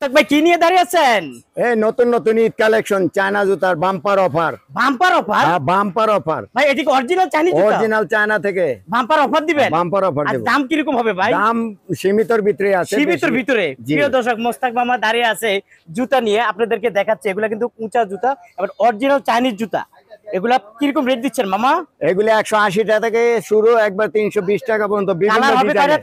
ভাই কি নিয়ে দাঁড়িয়ে আছেন? এই নতুন নতুন ঈদ কালেকশন চায়না জুতার বাম্পার অফার। Bumper offer? হ্যাঁ, বাম্পার অফার। ভাই এটি কি অরিজিনাল চাইনিজ জুতা? অরিজিনাল চায়না থেকে বাম্পার অফার দিবেন? বাম্পার অফার আর দেব। দাম কি রকম হবে ভাই? দাম সীমিতর ভিতরে আছে। সীমিতর ভিতরে। জি। প্রিয় দর্শক, মোস্তাক মামা দাঁড়িয়ে আছে জুতা নিয়ে, আপনাদেরকে দেখাচ্ছে। এগুলা কিন্তু উঁচা জুতা, আবার অরিজিনাল চাইনিজ জুতা। এগুলা কিরকম রেট দিচ্ছেন মামা? এগুলি 180 টাকা থেকে শুরু, একবার 320 টাকা পর্যন্ত। বিভিন্ন কালার হবে ডিজাইনের।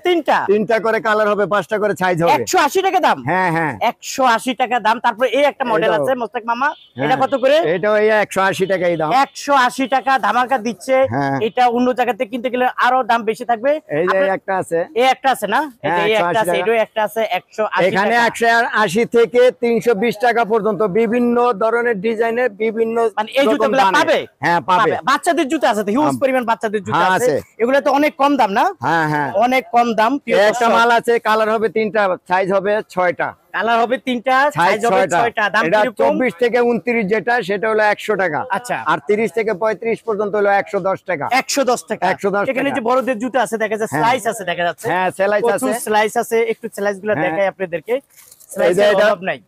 তিনটা করে কালার হবে, 5টা করে সাইজ হবে। 180 টাকা দাম? হ্যাঁ হ্যাঁ, 180 টাকা দাম। তারপর এই একটা মডেল আছে মোস্তাক মামা, এটা হ্যাঁ। কত করে? এটা ওই 180 টাকাই দাম। 180 টাকা ধামাকা দিচ্ছে। হ্যাঁ। এটা অন্য জায়গাতে কিনতে গেলে আরো দাম বেশি থাকবে। এই যে একটা আছে, এই একটা আছে না? এই যে হ্যাঁ, এই একটা 180 আছে, এটাও একটা আছে 180 এখানে টাকা। 180 থেকে 320 টাকা পর্যন্ত বিভিন্ন ধরনের ডিজাইনের বিভিন্ন মানে এই জুতাগুলো পাবে? হ্যাঁ পাবে। বাচ্চাদের জুতা আছে, হিউজ পরিমাণ বাচ্চাদের জুতা হ্যাঁ, আছে। আছে। এগুলো তো অনেক কম দাম না? হ্যাঁ হ্যাঁ, অনেক কম দাম। একটা মাল আছে, কালার হবে 3টা, সাইজ হবে 6টা। কালার হবে 3টা, সাইজ সাইজ হবে 6টা। দাম এটা কিরকম? 24 থেকে 29 যেটা, সেটা হলো 100 টাকা। আচ্ছা। আর 30 থেকে 35 পর্যন্ত হলো 110 টাকা। 110 টাকা। 110 এখানে টাকা। যে বড়দের জুতা আছে, দেখা যাচ্ছে হ্যাঁ। স্লাইস আছে, দেখা যাচ্ছে। হ্যাঁ, স্লাইস আছে। প্রচুর স্লাইস আছে। একটু স্লাইসগুলো হ্যাঁ। দেখাই আপনাদেরকে। এই যে স্লাইসের এটা অভাব নাই।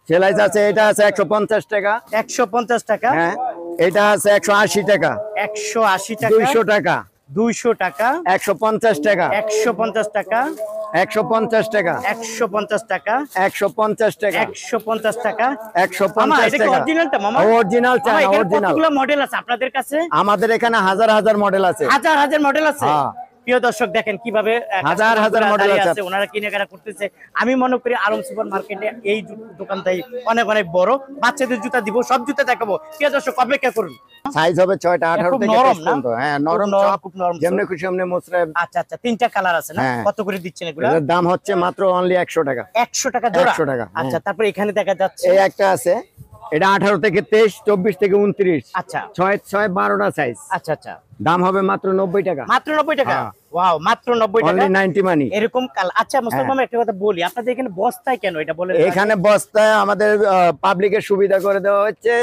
সেলাইজ আছে, এটা আছে 150 টাকা। 150 টাকা। হ্যাঁ, এটা আছে 180 টাকা। 180 টাকা। 200 টাকা। 200 টাকা। 150 টাকা। 150 টাকা। 150 টাকা। 150 টাকা। 150 টাকা। 150 টাকা। 150 এটা কি টাকা। অরিজিনালটা মামা? অরিজিনাল মামা, চায়না, এখানে অরিজিনাল। কতগুলো মডেল আছে আপনাদের কাছে? আমাদের এখানে হাজার হাজার মডেল আছে। হাজার হাজার মডেল আছে। হ্যাঁ। প্রিয় দর্শক, দেখেন কিভাবে হাজার হাজার মডেল আছে। ওনারা কেনাকাটা করতেছে। আমি মনে করি আলম সুপার মার্কেটে এই দোকানটাই অনেক অনেক বড়। বাচ্চাদের জুতা দিব, সব জুতা দেখাবো। প্রিয় দর্শক, অপেক্ষা করুন। সাইজ হবে 6টা, 18 খুব থেকে নরম 23 না? পর্যন্ত। হ্যাঁ, নরম, খুব নরম। যেমনি খুশি এমনি মুচড়ে। আচ্ছা আচ্ছা, 3টা কালার আছে না? হ্যাঁ। কত করে দিচ্ছেন এগুলা? এর দাম হচ্ছে মাত্র অনলি 100 টাকা। 100 টাকা জোড়া? 100 টাকা, হ্যাঁ। আচ্ছা, তারপর এখানে দেখা যাচ্ছে এই একটা আছে, এটা 18 থেকে 23, 24 থেকে 29। আচ্ছা 6 6 12টা সাইজ। আচ্ছা আচ্ছা, দাম হবে মাত্র 90 টাকা। মাত্র 90 টাকা? হ্যাঁ। ওয়াও, মাত্র 90 টাকা। অনলি 90 মানি। এরকম আচ্ছা মোস্তাক হ্যাঁ। মামা, একটা কথা বলি, আপনাদের এখানে বস্তায় কেন এটা বলেন? এখানে বস্তায় আমাদের পাবলিকের সুবিধা করে দেওয়া হচ্ছে।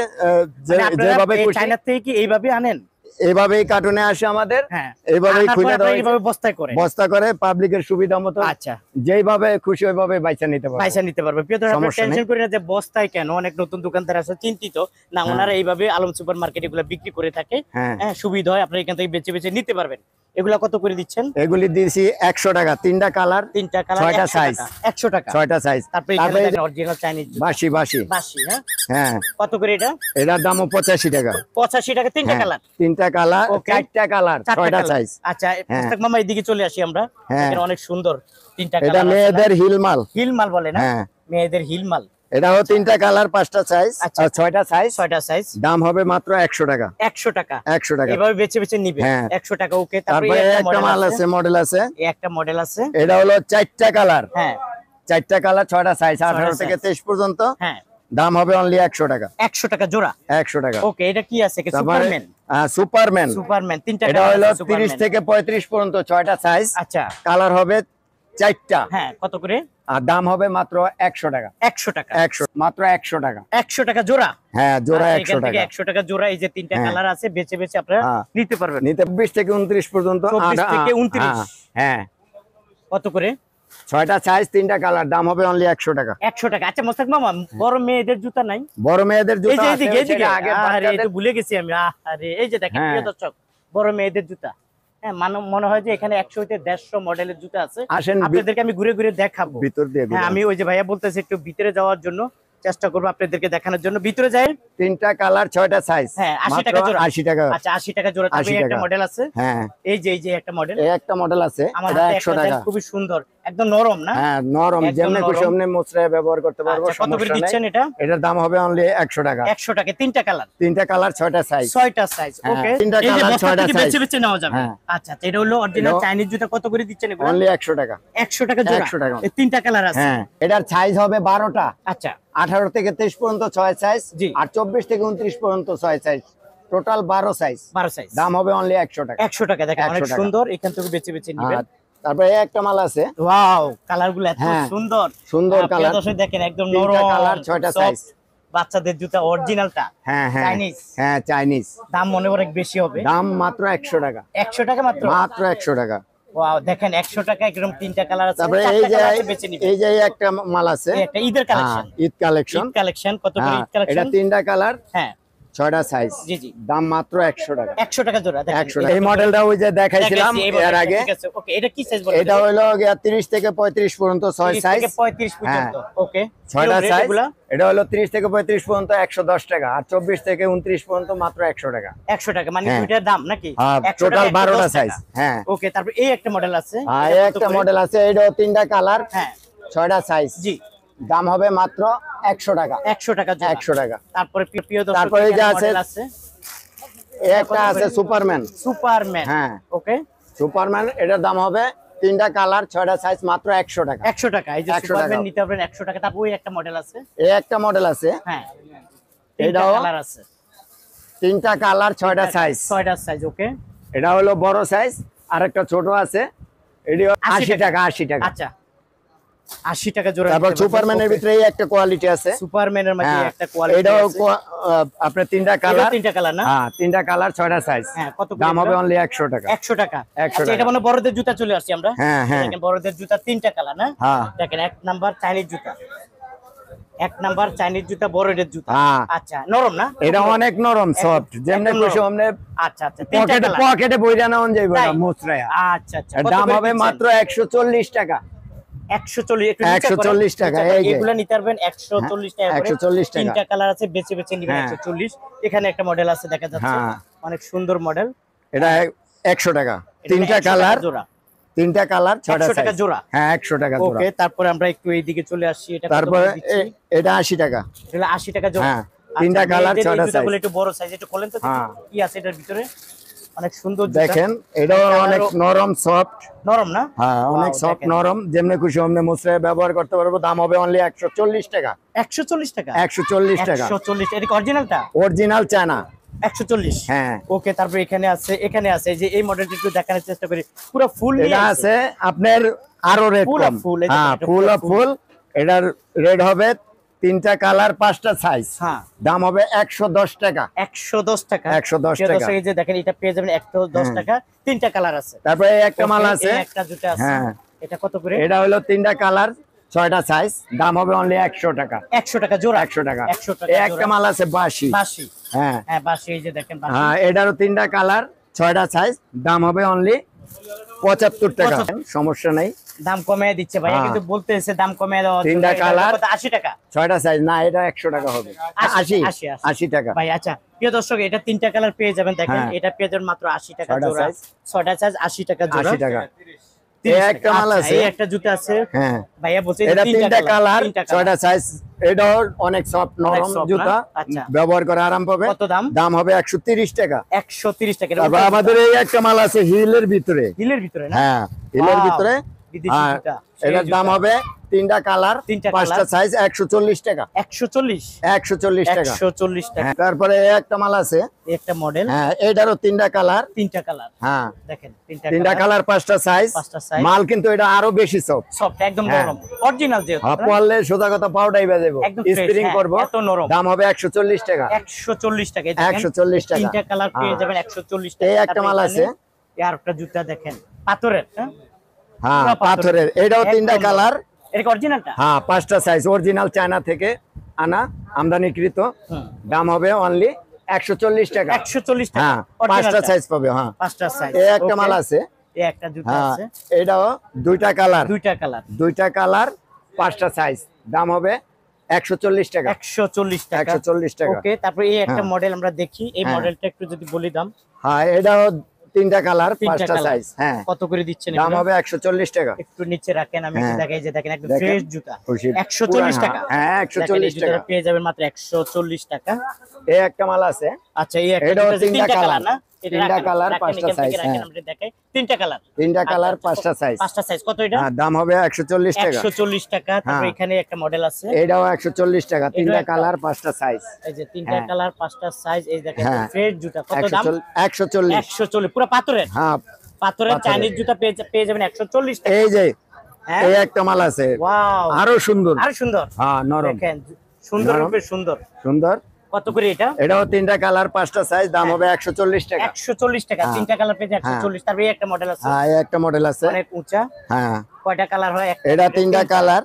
মানে আপনারা যেভাবে এই খুশি চায়না থেকে কি এইভাবে আনেন? এইভাবেই কার্টুনে আসে আমাদের। হ্যাঁ, এইভাবেই আনার খুলে পরে দেওয়া আপনারা এইভাবে বস্তায় করে? বস্তা করে পাবলিকের সুবিধা মতো। আচ্ছা, যেইভাবে খুশি ওইভাবে বাইচা নিতে পারবে। পয়সা নিতে পারবে। প্রিয় দর্শক, আপনারা সমস্যা নেই। টেনশন করেন না যে বস্তায় কেন, অনেক নতুন দোকানদার আছে চিন্তিত না। ওনারা এইভাবে আলম সুপার মার্কেট এগুলো বিক্রি করে থাকে। হ্যাঁ। হ্যাঁ, সুবিধা হয়, আপনারা এখান থেকে বেছে বেছে নিতে পারবেন। এগুলা কত করে দিচ্ছেন? এগুলি দিয়েছি 100 টাকা, 3টা কালার, 3টা কালার, 6টা সাইজ। 100 টাকা। 6টা সাইজ। তারপরে এখানে দেখেন অরিজিনাল চাইনিজ বাসি বাসি। বাসি। হ্যাঁ, হ্যাঁ, কত করে এটা? এটার দামও 85 টাকা। 85 টাকা। 3টা হ্যাঁ, কালার? 3টা কালার, Okay. 4টা কালার, 6টা সাইজ। আচ্ছা, মোস্তাক মামা এদিকে চলে আসি আমরা। হ্যাঁ। এখানে অনেক সুন্দর 3টা এটা কালার আছে। মেয়েদের হিলমাল। হিল মাল বলে না? হ্যাঁ। মেয়েদের হিল মাল। এটাও 3টা কালার, 5টা সাইজ, আচ্ছা। 6টা সাইজ। 6টা সাইজ। দাম হবে মাত্র 100 টাকা। 100 টাকা। 100 টাকা। এভাবে বেছে বেছে নিবে। হ্যাঁ। 100 টাকা। ওকে, তারপরে একটা মাল আছে, মডেল আছে। একটা মডেল আছে। এটা হলো 4টা কালার। হ্যাঁ 4টা কালার, 6টা সাইজ, 18 size। থেকে 23 পর্যন্ত। হ্যাঁ, দাম হবে অনলি 100 টাকা। 100 টাকা জোড়া। 100 টাকা। ওকে, এটা কি আছে? কি তারপরে সুপারম্যান? সুপারম্যান। সুপারম্যান 3টা এটা কালার হলো আছে, 30 সুপারম্যান। থেকে 35 পর্যন্ত, 6টা সাইজ। আচ্ছা, কালার হবে 4টা। হ্যাঁ, কত করে? আর দাম হবে মাত্র 100 টাকা। 100 টাকা। 100, মাত্র 100 টাকা। 100 টাকা জোড়া? হ্যাঁ, জোড়া আচ্ছা, 100 এখান থেকে টাকা। 100 টাকা জোড়া। এই যে 3টা হ্যাঁ। কালার আছে, বেছে বেছে আপনারা হ্যাঁ। নিতে পারবেন। নিতে 20 থেকে 29 পর্যন্ত। 24 থেকে 29? হ্যাঁ, কত করে? 6টা সাইজ, 3টা কালার, দাম হবে অনলি 100 টাকা। 100 টাকা। আচ্ছা মোস্তাক মামা, বড় মেয়েদের জুতা নাই? বড় মেয়েদের এই জুতা যে আছে, এইদিকে এইদিকে। সেটা আগে আরে, বাচ্চাদের। একটু ভুলে গেছি আমি। আরে, এই যে দেখেন হ্যাঁ। প্রিয় দর্শক, বড় মেয়েদের জুতা। হ্যাঁ, মনে হয় যে এখানে 100 থেকে 150 মডেলের জুতা আছে। আসেন, আপনাদেরকে আমি ঘুরে ঘুরে দেখাবো। ভিতর দিয়ে হ্যাঁ, আমি ওই যে ভাইয়া বলতেছি একটু ভিতরে যাওয়ার জন্য চেষ্টা করবো আপনাদেরকে দেখানোর জন্য। ভিতরে যাই। 3টা কালার, 6টা সাইজ। হ্যাঁ, 80 টাকা জোড়া। 80 টাকা। আচ্ছা, 80 টাকা জোড়া। তবে 80 একটা টাকা। মডেল আছে। হ্যাঁ, এই যে একটা মডেল। এই একটা মডেল আছে, আমার এটা হাতে 100 একটা টাকা। দেন, খুবই সুন্দর, একদম নরম না? হ্যাঁ, নরম, একদম যেমনি খুশি নরম। অমনি মুচড়ে ব্যবহার করতে পারবো। আচ্ছা, কত করে সমস্যা দিচ্ছেন নেই। এটা? এটার দাম হবে অনলি 100 টাকা। 100 টাকা। 3টা কালার? 3টা কালার, 6টা সাইজ। 6টা সাইজ। হ্যাঁ, ওকে, 3টা এই যে কালার, বস্তা 6টা থেকে সাইজ। বেছে বেছে নেওয়া যাবে। হ্যাঁ। আচ্ছা, এটা হলো অরিজিনাল এটাও- চাইনিজ জুতা। কত করে দিচ্ছেন এগুলো? অনলি 100 টাকা। 100 টাকা জোড়া। 100 টাকা। এই 3টা কালার আছে। হ্যাঁ, এটার সাইজ হবে 12টা। আচ্ছা, 18 থেকে 23 পর্যন্ত 6 সাইজ। জি। আর 24 থেকে 29 পর্যন্ত 6 সাইজ। Total 12 size. 12 সাইজ। দাম হবে অনলি 100 টাকা। 100 টাকা। দেখেন 100 অনেক টাকা। সুন্দর, এখান থেকে বেছে বেছে নিবেন। আর তারপরে এই একটা মাল আছে, ওয়াও, কালারগুলো এত হ্যাঁ, সুন্দর। সুন্দর আপনি কালার। দর্শক দেখেন, একদম 3টা নরম কালার, 6টা soft, সাইজ। বাচ্চাদের জুতা অরিজিনালটা। হ্যাঁ হ্যাঁ, চাইনিজ। হ্যাঁ চাইনিজ। দাম মনে হয় অনেক বেশি হবে। দাম মাত্র 100 টাকা। 100 টাকা মাত্র? মাত্র 100 টাকা। ওয়াও দেখেন 100 টাকা একদম তিনটা কালার আছে, তারপরে চারটা কালার আছে, বেছে নিবেন। এই যে একটা মাল আছে, এই একটা ঈদের collection, Eid collection. Eid collection কত করে ঈদ এটা কালেকশন? তিনটা কালার, হ্যাঁ 6টা সাইজ, জি জি, দাম মাত্র 100 টাকা। 100 টাকা জোড়া দেখেন। 100 টাকা। এই মডেলটা ওই যে দেখাইছিলাম এর আগে, ঠিক আছে ওকে। এটা কি সাইজ বলেন? এটা হলো 30 থেকে 35 পর্যন্ত 6 সাইজ, 35 পর্যন্ত ওকে। 6টা সাইজ। এটা হলো 30 থেকে 35 পর্যন্ত 110 টাকা, আর 24 থেকে 29 পর্যন্ত মাত্র 100 টাকা। 100 টাকা মানে দুইটার দাম নাকি? হ্যাঁ, 100 টোটাল টাকা, 12টা 110 সাইজ। টাকা। হ্যাঁ ওকে, তারপর এই একটা মডেল আছে, হ্যাঁ, এটা এই কত একটা করে? মডেল আছে, এটাও তিনটা কালার, হ্যাঁ 6টা সাইজ, জি, দাম হবে মাত্র 100 টাকা। 100 টাকা জোড়া। 100 টাকা। তারপরে প্রিয় দর্শক, তারপরে এই যে এখানে আছে, মডেল আছে এই একটা আছে সুপারম্যান। সুপারম্যান, হ্যাঁ ওকে সুপারম্যান, এটার দাম হবে তিনটা কালার, 6টা সাইজ, মাত্র 100 টাকা। 100 টাকা। এই যে 100 সুপারম্যান টাকা। নিতে পারবেন 100 টাকা। তারপর ওই একটা মডেল আছে, এই একটা মডেল আছে, হ্যাঁ এটাও কালার আছে, তিনটা কালার, 6টা সাইজ। 6টা সাইজ ওকে। এটা হলো বড় সাইজ, আর একটা ছোট আছে, এটি 80 টাকা। 80 টাকা। আচ্ছা 80 টাকা জোড়া। তারপর সুপারম্যানের ভিতরে এই একটা কোয়ালিটি আছে, সুপারম্যানের মধ্যে হ্যাঁ, একটা কোয়ালিটি এটাও আছে। আপনার তিনটা কালার, তিনটা কালার না? হ্যাঁ তিনটা কালার, 6টা সাইজ, হ্যাঁ কত করে দাম হবে এটা? অনলি 100 টাকা। 100 টাকা। 100 আচ্ছা, এটা টাকা। মানে বড়দের জুতা চলে আসছে আমরা। হ্যাঁ, হ্যাঁ। দেখেন বড়দের জুতা তিনটা কালার না? হ্যাঁ। দেখেন এক নাম্বার চাইনিজ জুতা, এক নাম্বার চাইনিজ জুতা, বড়দের জুতা। হ্যাঁ। আচ্ছা নরম না? এটা অনেক নরম, সফট, যেমনি একদম খুশি নরম। অমনে আচ্ছা আচ্ছা, তিনটা পকেটে কালার। পকেটে বইরা নেওয়া যাইবে না, তাই? মুচড়ায়া। আচ্ছা আচ্ছা, এর কত দাম করে হবে দিচ্ছেন? মাত্র 140 টাকা। 140, একটু নিচে করেন। 140 টাকা, এই যে। এগুলা নিতে পারবেন 140 টাকা করে। 140 টাকা। তিনটা কালার আছে, বেছে বেছে নিবেন। হ্যাঁ। 140। এখানে একটা মডেল আছে দেখা যাচ্ছে, হ্যাঁ। অনেক সুন্দর মডেল। এটা 100 টাকা, এটা তিনটা 100 টাকা কালার, জোড়া। তিনটা কালার, 6টা 100 টাকা সাইজ। জোড়া। হ্যাঁ 100 টাকা জোড়া। ওকে, তারপরে আমরা একটু এইদিকে চলে আসছি। এটা কত তারপরে করে দিচ্ছি? এটা 80 টাকা। এটা 80 টাকা জোড়া। হ্যাঁ, তিনটা আচ্ছা, কালার, মেয়েদের এই 6টা জুতাগুলো সাইজ। একটু বড় সাইজ, একটু খোলেন তো দেখি। হ্যাঁ। কি আছে এটার ভিতরে? অনেক সুন্দর জুতা। দেখেন এটাও অনেক নরম, সফট। নরম না? হ্যাঁ অনেক Wow, সফট, দেখেন। নরম, যেমনি খুশি অমনি মুচড়ায় ব্যবহার করতে পারবো। দাম হবে অনলি 140 টাকা। 140 টাকা। 140 টাকা। 140। এটা অরিজিনালটা? Original China. 140। হ্যাঁ। ওকে, তারপর এখানে আছে, এখানে আছে এই যে এই মডেলটা একটু দেখানোর চেষ্টা করি। পুরো ফুল নিয়ে এটা আছে আপনার আরো rate Full com. of full, এই যে হ্যাঁ এটা ফুল পুরো অফ ফুল। এটার রেট হবে তিনটা কালার, 5টা সাইজ, হ্যাঁ। দাম হবে 110 টাকা। 110 টাকা। 110 প্রিয় টাকা। দর্শক, এই যে দেখেন এটা পেয়ে যাবেন 110 টাকা। তিনটা কালার আছে। তারপরে এই একটা মাল Okay, আছে, এই একটা জুতা আছে। হ্যাঁ। এটা কত করে? এটা হলো তিনটা কালার, 6টা সাইজ, দাম হবে অনলি 100 টাকা। 100 টাকা জোড়া। 100 টাকা। 100 টাকা এই একটা জোড়া। মাল আছে বাঁশি। বাঁশি। হ্যাঁ হ্যাঁ বাঁশি, এই যে দেখেন বাঁশি। হ্যাঁ, এটারও তিনটা কালার, 6টা সাইজ, দাম হবে অনলি 75 টাকা। 75 সমস্যা নাই, দাম কমিয়ে দিচ্ছে ভাইয়া, হ্যাঁ। কিন্তু বলতেছে দাম কমিয়ে দেওয়া হচ্ছে। তিনটা এটা কালার, কত? 80 টাকা। 6টা সাইজ না, এটা 100 টাকা হবে। 80 80 টাকা। ভাই আচ্ছা, প্রিয় দর্শক, এটা তিনটা কালার পেয়ে যাবেন। দেখেন হ্যাঁ। এটা পেয়ে যাবেন মাত্র 80 টাকা 6টা জোড়া। size। 6টা সাইজ 80 টাকা জোড়া। 80 টাকা। 30 এই টাকা। একটা মাল আচ্ছা, আছে, এই একটা জুতা আছে। হ্যাঁ ভাইয়া বলছে এটা তিনটা কালার, তিনটা 6টা সাইজ, এটাও অনেক সফট, নরম soft না? জুতা, আচ্ছা। ব্যবহার করে আরাম পাবে। কত দাম? দাম হবে 130 টাকা। 130 টাকা। তারপর আমাদের এই একটা মাল আছে হিলের ভিতরে, হিলের ভিতরে না? হ্যাঁ হিলের Wow, ভিতরে, বিদেশি আর জুতা, সেই এটার দাম জুতা। হবে তিনটা কালার, তিনটা 5টা কালার। সাইজ, 140 টাকা। 140 140 টাকা। 140 টাকা। হ্যাঁ, তারপরে এই একটা মাল আছে, এই একটা মডেল, হ্যাঁ এটারও তিনটা কালার, তিনটা কালার। হ্যাঁ দেখেন তিনটা কালার, 5টা সাইজ, 5টা size। মাল কিন্তু এটা আরো বেশি সফট। সফট, একদম হ্যাঁ। নরম, অরিজিনাল যেহেতু। পড়লে সোজা কথা পাউডাই বাজাবো, একদম fresh, স্প্রিং হ্যাঁ, করবো, এত নরম। দাম হবে 140 টাকা। 140 টাকা। এই দেখেন, 140 টাকা। তিনটা কালার পেয়ে হ্যাঁ। যাবেন 140 টাকা। এই একটা তারপর মাল এখানে আছে, আর একটা জুতা দেখেন, পাথরের, হ্যাঁ হ্যাঁ পুরা পাথরের, এটাও তিনটা একদম কালার, এটা অরিজিনালটা? হ্যাঁ 5টা সাইজ, অরিজিনাল চায়না থেকে আনা, আমদানিকৃত, হুম। দাম হবে অনলি 140 টাকা। 140 টাকা। হ্যাঁ 5টা অরিজিনালটা? সাইজ পাবে। হ্যাঁ 5টা সাইজ। এই একটা মাল আছে, এই একটা জুতা হ্যাঁ আছে, এটাও দুইটা কালার, দুইটা কালার, 5টা সাইজ, দাম হবে 140 টাকা। 140 টাকা। 140 টাকা। ওকে, তারপর এই একটা হ্যাঁ। মডেল আমরা দেখি, এই হ্যাঁ। মডেলটা একটু যদি বলি দাম। হ্যাঁ এটাও তিনটা কালার, তিনটা 5টা কালার। সাইজ, হ্যাঁ কত করে দিচ্ছেন দাম এগুলো? হবে 140 টাকা। একটু নিচে রাখেন, আমি একটু হ্যাঁ। দেখাই, যে দেখেন একদম দেখেন, ফ্রেশ জুতা। খুশি। 140 পুরা, টাকা। হ্যাঁ, দেখেন, 140 এই জুতাটা টাকা। পেয়ে যাবেন মাত্র 140 টাকা। এই একটা মাল আছে, আচ্ছা, এই একটা এটাও জুতা আছে, তিনটা তিনটা কালার কালার, না? এটা তিনটা রাখেন, কালার, রাখেন, 5টা এখান থেকে সাইজ, রাখেন, হ্যাঁ। আমরা দেখাই। তিনটা কালার, তিনটা কালার, 5টা সাইজ, 5টা সাইজ। কত এটা? হ্যাঁ দাম হবে 140 টাকা। 140 টাকা। তারপর হ্যাঁ। এখানে একটা মডেল আছে, এটাও 140 টাকা, তিনটা একটা- কালার, 5টা সাইজ, এই যে তিনটা হ্যাঁ। কালার, 5টা সাইজ, এই দেখেন হ্যাঁ। ফ্রেশ জুতা। কত দাম? 140। 140, পুরো পাথরের। হ্যাঁ পাথরের পাথরের। চাইনিজ জুতা পেয়ে যাবেন 140 টাকা। এই যে হ্যাঁ। এই একটা মাল আছে, ওয়াও, আরো সুন্দর, আরো সুন্দর। হ্যাঁ নরম, দেখেন সুন্দর নরম। রূপে সুন্দর। সুন্দর, কত করে এটা? এটাও তিনটা কালার পাঁচটা সাইজ, দাম হবে 140 টাকা। 140 টাকা, হ্যাঁ। তিনটা কালার পেয়ে 140। তারপরে এই একটা মডেল আছে, হ্যাঁ এই একটা মডেল আছে, অনেক উঁচা। হ্যাঁ কয়টা কালার হয়? এটা তিনটা কালার,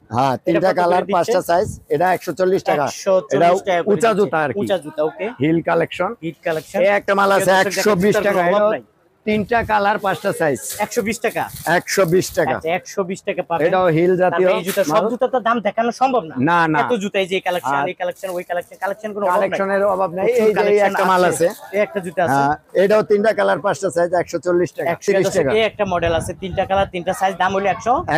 হ্যাঁ তিনটা কত করে কালার দিচ্ছে? পাঁচটা সাইজ, এটা 140 টাকা। 140 এটা টাকা করে উঁচা দিচ্ছে। জুতা আর কি, উঁচা জুতা, okay. Heel collection. Hit collection. এই একটা মাল আছে 120 টাকা, অভাব এটা নাই। তিনটা কালার পাঁচটা সাইজ, 120 টাকা। 120 টাকা। আচ্ছা 120 টাকা পাবেন। এটাও হিল জাতীয় তারপরে এই জুতা, সব মাল। জুতা তো দাম দেখানো সম্ভব না। না না, এত জুতা, এই যে কালেকশন, আর এই কালেকশন, ওই কালেকশন, কালেকশন কোনো অভাব নাই। কালেকশনের অভাব নাই। প্রচুর এই যে এই collection একটা মাল আছে, এই একটা জুতা আছে। হ্যাঁ এটাও তিনটা কালার পাঁচটা সাইজ, 140 টাকা। 30 টাকা। এই একটা মডেল আছে, তিনটা কালার, তিনটা সাইজ, দাম হলো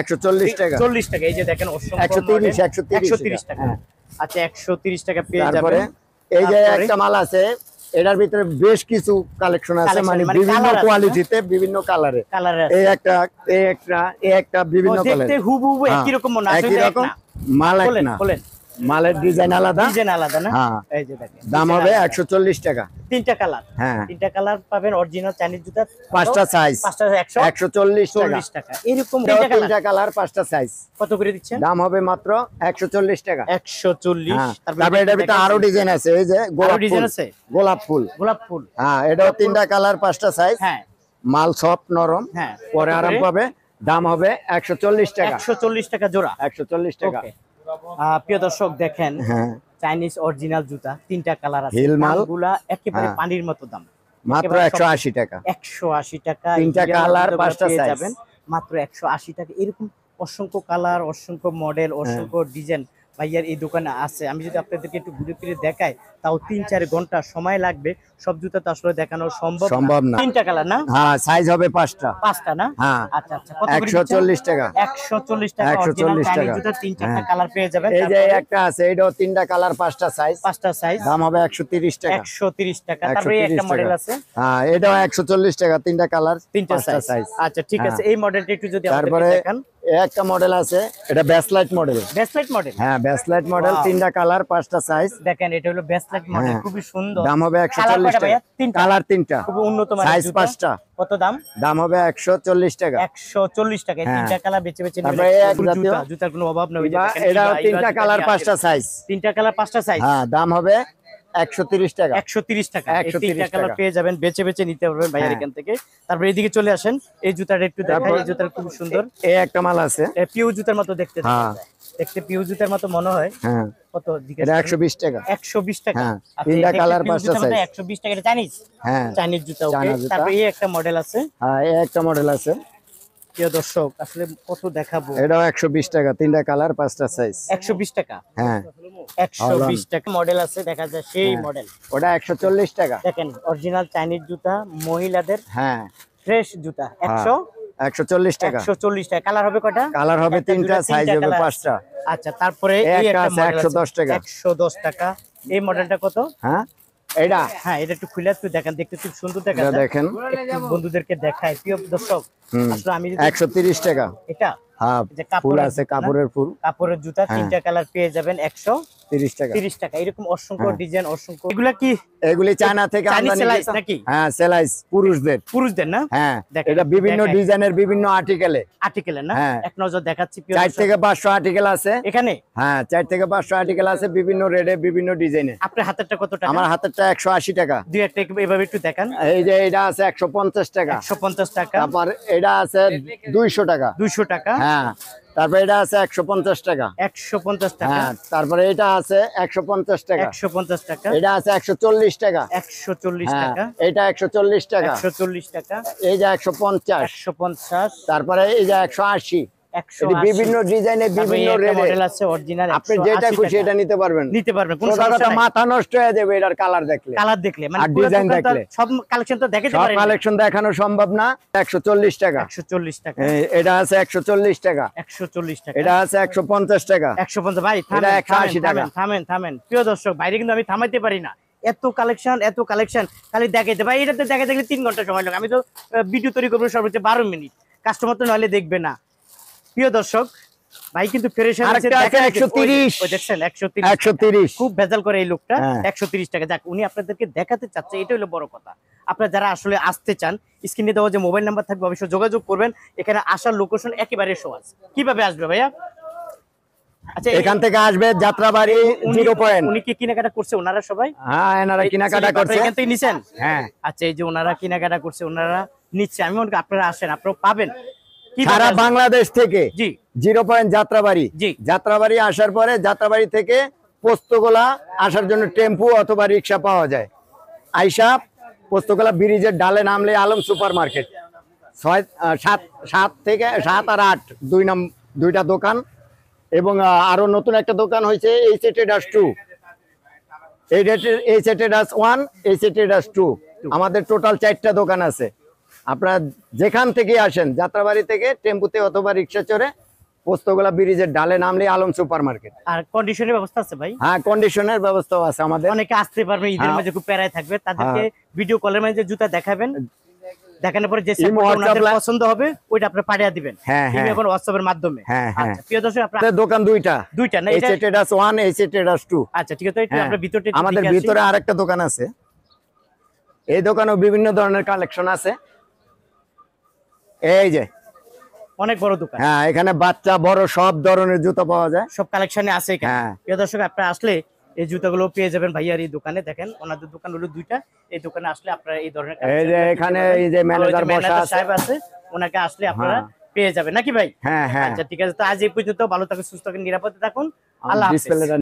140 টাকা। 140 টাকা। এই যে দেখেন, অসংখ্য 130, model। 130 130 টাকা। হ্যাঁ। আচ্ছা 130 টাকা পেয়ে তারপরে যাবেন। এই যে তারপরে একটা মাল আছে, এটার ভিতরে বেশ কিছু কালেকশন আছে, Collection, মানে মানে বিভিন্ন colour আছে, কোয়ালিটিতে, বিভিন্ন কালারে। কালারে এই আছে। একটা, এই একটা বিভিন্ন দেখতে কালারে, হুবহু একই রকম মনে হয়, একই আসলে এক রকম, না। মাল এক বলেন না, বলেন, মালের ডিজাইন আলাদা, ডিজাইন আলাদা না? হ্যাঁ। এই যে দেখেন, দাম design হবে আলাদা। 140 টাকা। তিনটা কালার, হ্যাঁ তিনটা কালার পাবেন, অরিজিনাল চাইনিজ জুতা। পাঁচটা সাইজ, পাঁচটা 140 টাকা। 140 টাকা। এরকম এটাও তিনটা কালার তিনটা কালার পাঁচটা সাইজ, কত করে দিচ্ছেন? দাম হবে মাত্র 140 টাকা। 140। হ্যাঁ, তারপরে এটার ভিতরে আরো ডিজাইন আছে, এই যে গোলাপ ডিজাইন ফুল, আছে, গোলাপ ফুল, গোলাপ ফুল। হ্যাঁ এটাও তিনটা কালার পাঁচটা সাইজ, হ্যাঁ মাল সফট নরম, হ্যাঁ। পরে কত আরাম করে? পাবে, দাম হবে 140 টাকা। 140 টাকা জোড়া। 140 টাকা। ওকে। প্রিয় দর্শক দেখেন, হ্যাঁ চাইনিজ অরিজিনাল জুতা, তিনটা কালার আছে, হিল মাল। দামগুলা একেবারে হ্যাঁ। পানির মতো দাম। মাত্র একেবারে 180 টাকা। 180 টাকা। তিনটা এই কালার, জুতাগুলো পাঁচটা পেয়ে সাইজ। যাবেন মাত্র 180 টাকা। এরকম অসংখ্য কালার, অসংখ্য মডেল, অসংখ্য ডিজাইন ভাইয়ার এই দোকানে আছে। আমি যদি আপনাদেরকে একটু ঘুরে ফিরে দেখাই, তাও 3-4 ঘন্টা সময় লাগবে। সব জুতা তো আসলে দেখানো সম্ভব না। তিনটা কালার না? হ্যাঁ সাইজ হবে পাঁচটা। পাঁচটা না? হ্যাঁ। আচ্ছা আচ্ছা, কত করে 140 টাকা। 140 টাকা। 140 অরিজিনাল চাইনিজ টাকা। জুতা, তিন-চারটা হ্যাঁ। কালার পেয়ে যাবেন। এই যে তারপরে একটা আছে, এটাও তিনটা কালার পাঁচটা সাইজ, পাঁচটা সাইজ, দাম হবে 130 টাকা। 130 টাকা। তারপরে এই একটা 130 মডেল টাকা। আছে, হ্যাঁ এটাও 140 টাকা, তিনটা কালার, তিনটা পাঁচটা সাইজ। সাইজ। আচ্ছা ঠিক আছে, এই মডেলটা একটু যদি আমাদেরকে তারপরে দেখান। এই একটা মডেল আছে, এটা ব্যাসলাইট মডেল। ব্যাসলাইট মডেল। হ্যাঁ ব্যাসলাইট মডেল, Wow. তিনটা কালার, পাঁচটা সাইজ, দেখেন এটা হলো ব্যাসলাইট মডেল, হ্যাঁ। খুবই সুন্দর। দাম হবে কালার 140 কয়টা টাকা। ভাইয়া? তিনটা। কালার তিনটা, খুব উন্নত মানের সাইজ জুতা। পাঁচটা, কত দাম? দাম হবে 140 টাকা। 140 টাকা। এই হ্যাঁ। তিনটা কালার বেছে বেছে নিবেন। তারপরে এক পুরো জাতীয়- জুতা, জুতার কোনো অভাব নেই। ওই যে দেখেন, এটাও ইভা তিনটা জুতা কালার, দিয়ে পাঁচটা আসে। সাইজ, তিনটা কালার, পাঁচটা সাইজ, হ্যাঁ দাম হবে 130 টাকা। 130 টাকা। এই 130 তিনটা কালার টাকা। পেয়ে যাবেন, বেছে বেছে নিতে পারবেন ভাইয়ার হ্যাঁ। এখান থেকে। তারপরে এদিকে চলে আসেন, এই জুতাটা একটু দেখেন। তারপর- এই জুতাটা খুব সুন্দর, এই একটা মাল আছে, পিউ জুতার মতো দেখতে। হ্যাঁ। দেখতে পিউ জুতার মতো মনে হয়। হ্যাঁ কত দিকে? এটা 120 টাকা। 120 টাকা। হ্যাঁ, আচ্ছা, তিনটা দেখতে কালার, পিউ পাঁচটা জুতার মতো সাইজ। 120 টাকা। এটা চাইনিজ, হ্যাঁ চাইনিজ জুতা। ওকে। চায়না জুতা। তারপরে এই একটা মডেল আছে। হ্যাঁ এই একটা মডেল আছে, প্রিয় দর্শক আসলে কত দেখাবো। এটাও 120 টাকা, তিনটা কালার, পাঁচটা সাইজ। 120 টাকা। হ্যাঁ 120 টাকা মডেল আছে, দেখা যায় সেই মডেল। ওটা 140 টাকা। দেখেন অরিজিনাল চাইনিজ জুতা, মহিলাদের হ্যাঁ ফ্রেশ জুতা। 140 টাকা। 140 টাকা। কালার হবে কয়টা? কালার হবে একটা, তিনটা, দুটা, সাইজ তিনটা হবে colour আছে। পাঁচটা। আচ্ছা তারপরে এই এই একটা একটা আছে, মডেল 110 টাকা। 110 টাকা। এই মডেলটা কত? হ্যাঁ এটা হ্যাঁ এটা একটু খুলে একটু দেখেন, দেখতে খুব সুন্দর দেখা এটা যায়। দেখেন, একটু বন্ধুদেরকে দেখাই প্রিয় দর্শক। আসলে আমি যদি 130 টাকা। এটা হ্যাঁ যে ফুল কাপড়ের আছে, জুতা না? কাপড়ের ফুল, কাপড়ের জুতা, তিনটা কালার পেয়ে যাবেন 30 টাকা। 130 টাকা। এরকম অসংখ্য ডিজাইন, অসংখ্য। এগুলা কি এগুলি চায়না থেকে চাইনিজ আমদানি সেলাইস করা। নাকি? হ্যাঁ সেলাইস, পুরুষদের। পুরুষদের না? হ্যাঁ দেখেন, এটা বিভিন্ন দেখাই। ডিজাইনের, বিভিন্ন আর্টিকেলে। আর্টিকেলের না? হ্যাঁ। এক নজর দেখাচ্ছি প্রিয় 4 দর্শক। থেকে 500 আর্টিকেল আছে এখানে হ্যাঁ, 4 থেকে 500 আর্টিকেল আছে, বিভিন্ন রেটে, বিভিন্ন ডিজাইনে। আপনার হাতেরটা কত টাকা? আমার হাতেরটা 180 টাকা। দুই একটা এভাবে একটু দেখান। এই যে এটা আছে 150 টাকা। 150 টাকা। তারপর এটা আছে 200 টাকা। 200 টাকা। হ্যাঁ তারপর এটা আছে 150 টাকা। 150 টাকা। হ্যাঁ তারপরে এটা আছে 150 টাকা। 150 টাকা। এটা আছে 140 টাকা। 140 হ্যাঁ টাকা। এটা 140 টাকা। 140 টাকা। এই যে 150। 150। তারপরে এই যে 180। এটি 180। বিভিন্ন ডিজাইনে, বিভিন্ন রেটে। মডেল আছে অরিজিনাল। আপনি যেটা খুশি এটা নিতে পারবেন। নিতে পারবেন, কোনো সোজা সমস্যা কথা, নাই। মাথা নষ্ট হয়ে যাবে এটার কালার দেখলে, কালার দেখলে, মানে আর পুরো ডিজাইন দোকান তো দেখলে। সব কালেকশন তো দেখাতে সব পারেন না। কালেকশন দেখানো সম্ভব না। 140 টাকা। 140 টাকা। এটা আছে 140 টাকা। 140 টাকা। এটা আছে 150 টাকা। 150। ভাই এটা থামেন, 180 টাকা। থামেন। প্রিয় দর্শক, বাইরে কিন্তু আমি থামাইতে পারি না। এত কালেকশন খালি দেখাইতে ভাই, এটাতে দেখাইতে গেলে 3 ঘন্টা সময় লাগে। আমি তো ভিডিও তৈরি করবো সর্বোচ্চ 12 মিনিট, কাস্টমার তো নইলে দেখবে না। প্রিয় দর্শক ভাই কিন্তু ফ্রেশ আছে। আরেকটা আছে 130। ওই দেখছেন 130। 130 খুব ভেজাল করে এই লোকটা। হ্যাঁ। 130 টাকা। যাক, উনি আপনাদেরকে দেখাতে চাচ্ছে, এটা হলো বড় কথা। আপনারা যারা আসলে আসতে চান, স্ক্রিনে দেওয়া যে মোবাইল নাম্বার থাকবে অবশ্যই যোগাযোগ করবেন। এখানে আসার লোকেশন একেবারে সহজ। কিভাবে আসবে ভাইয়া? আচ্ছা এখান থেকে আসবে যাত্রাবাড়ি 0 পয়েন্ট। উনি কি কেনাকাটা করছে ওনারা সবাই? হ্যাঁ, এনারা কেনাকাটা করছে। এখান থেকে নিছেন? হ্যাঁ, আচ্ছা, এই যে ওনারা কেনাকাটা করছে, ওনারা নিচ্ছে, আমি মনে করি আপনারা আসেন, আপনারা পাবেন। সারা বাংলাদেশ থেকে জি 0 পয়েন্ট যাত্রাবাড়ি। জি। যাত্রাবাড়ি আসার পরে যাত্রাবাড়ি থেকে পোস্তগোলা আসার জন্য টেম্পু অথবা রিক্সা পাওয়া যায়। আইসা পোস্তগোলা ব্রিজের ডালে নামলে আলম সুপার মার্কেট 7 থেকে 7 আর 8 দুইটা দোকান, এবং আরো নতুন একটা দোকান হয়েছে H traders 2, H traders 1, H traders 2। আমাদের টোটাল 4টা দোকান আছে। আপনারা যেখান থেকে আসেন, যাত্রাবাড়ি থেকে টেম্পুতে অথবা রিক্সা চড়ে পোস্তগোলা ব্রিজের ডালে নামলে আলম সুপার মার্কেট। আর কন্ডিশনের ব্যবস্থা আছে ভাই? হ্যাঁ, কন্ডিশনের ব্যবস্থাও আছে আমাদের। অনেকে আসতে পারবে, ঈদের হ্যাঁ। মাঝে খুব প্যারায় থাকবে, তাদেরকে ভিডিও কলের মাঝে জুতা দেখাবেন, দেখানোর পরে যে ইমো, ওনাদের WhatsApp পছন্দ হবে ওইটা আপনি পাঠিয়ে দিবেন। হ্যাঁ, হ্যাঁ। এখন হোয়াটসঅ্যাপের মাধ্যমে। হ্যাঁ, হ্যাঁ। আচ্ছা প্রিয় দর্শক, আপনারা আমাদের দোকান দুইটা না এইচ ট্রেডার্স 1, এইচ ট্রেডার্স 2। আচ্ছা ঠিক আছে, একটু হ্যাঁ। আমরা ভিতরটা একটু আমাদের দেখে আসি। ভিতরে আরেকটা দোকান আছে, এই দোকানেও বিভিন্ন ধরনের কালেকশন আছে। এই যে অনেক বড় দোকান, হ্যাঁ, এখানে বাচ্চা বড় সব ধরনের জুতা পাওয়া যায়। সব কালেকশনে আছে এখানে। হ্যাঁ। প্রিয় দর্শক, আপনারা আসলে এই জুতাগুলো পেয়ে যাবেন ভাইয়ার এই দোকানে। দেখেন ওনাদের দোকান হলো দুইটা, এই দোকানে আসলে আপনারা এই ধরনের এই যে এখানে এই যে ম্যানেজার বসা আছে, সাহেব আছে, ওনাকে আসলে আপনারা হ্যাঁ। পেয়ে যাবেন নাকি ভাই? হ্যাঁ, হ্যাঁ। আচ্ছা ঠিক আছে, তো আজ এই পর্যন্ত। ভালো থাকুন, সুস্থ থাকুন, নিরাপদে থাকুন। আল্লাহ হাফেজ। ডিসপ্লে